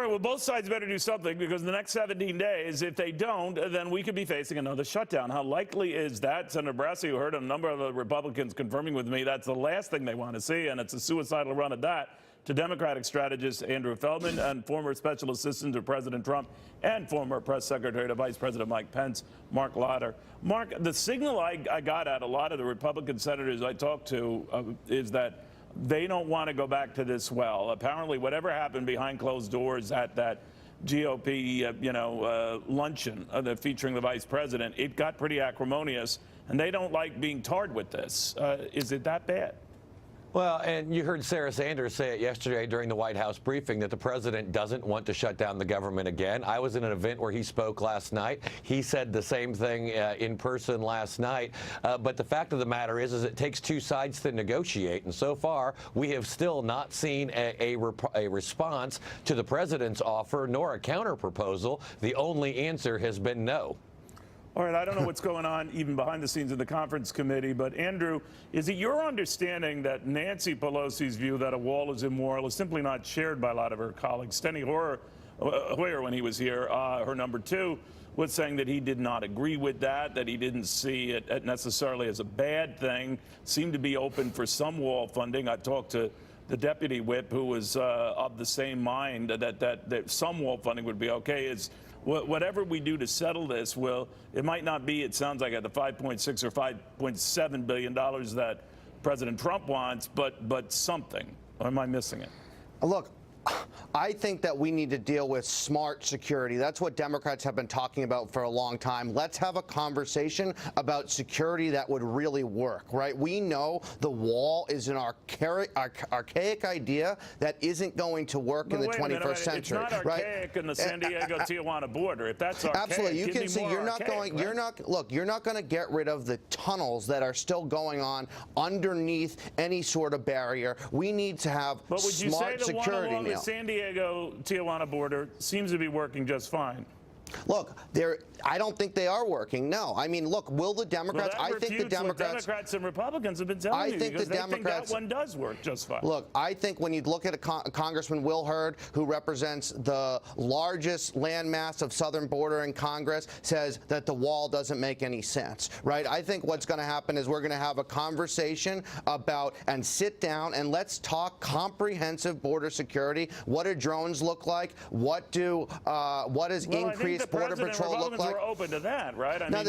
right, well, both sides better do something, because in the next 17 days, if they don't, then we could be facing another shutdown. How likely is that? Senator Brassi, who heard a number of the Republicans confirming with me that's the last thing they want to see, and it's a suicidal run at that, to Democratic strategist Andrew Feldman and former special assistant to President Trump and former press secretary to Vice President Mike Pence, Mark Lauder. Mark, the signal I got at a lot of the Republican senators I talked to is that they don't want to go back to this well. Apparently, whatever happened behind closed doors at that GOP, luncheon featuring the vice president, it got pretty acrimonious, and they don't like being tarred with this. Is it that bad? Well, and you heard Sarah Sanders say it yesterday during the White House briefing that the president doesn't want to shut down the government again. I was in an event where he spoke last night. He said the same thing in person last night. But the fact of the matter is it takes two sides to negotiate. And so far, we have still not seen a response to the president's offer, nor a counterproposal. The only answer has been no. All right, I don't know what's going on even behind the scenes in the conference committee, but Andrew, is it your understanding that Nancy Pelosi's view that a wall is immoral is simply not shared by a lot of her colleagues? Steny Hoyer, when he was here, her number two, was saying that he did not agree with that he didn't see it necessarily as a bad thing, seemed to be open for some wall funding. I talked to the deputy whip, who was of the same mind that some wall funding would be okay. Whatever we do to settle this, it might not be, it sounds like, at the $5.6 or $5.7 billion that President Trump wants, but something. Or am I missing it? Look, I think that we need to deal with smart security. That's what Democrats have been talking about for a long time. Let's have a conversation about security that would really work, right? We know the wall is an archaic idea that isn't going to work in the 21st century. It's not archaic in the San Diego-Tijuana border. If that's archaic, absolutely, you can see you're not going. Right? You're not going to get rid of the tunnels that are still going on underneath any sort of barrier. We need to have smart security now. The San Diego-Tijuana border seems to be working just fine. Look, I don't think they are working. No, I mean, look, will the Democrats? Well, I think the Democrats and Republicans have been telling you, because they think that one does work just fine. Look, I think when you look at Congressman Will Hurd, who represents the largest landmass of southern border in Congress, says that the wall doesn't make any sense, right? I think what's going to happen is we're going to have a conversation about and sit down and let's talk comprehensive border security. What do drones look like? What does increased Border Patrol look like? We're open to that, right? I mean,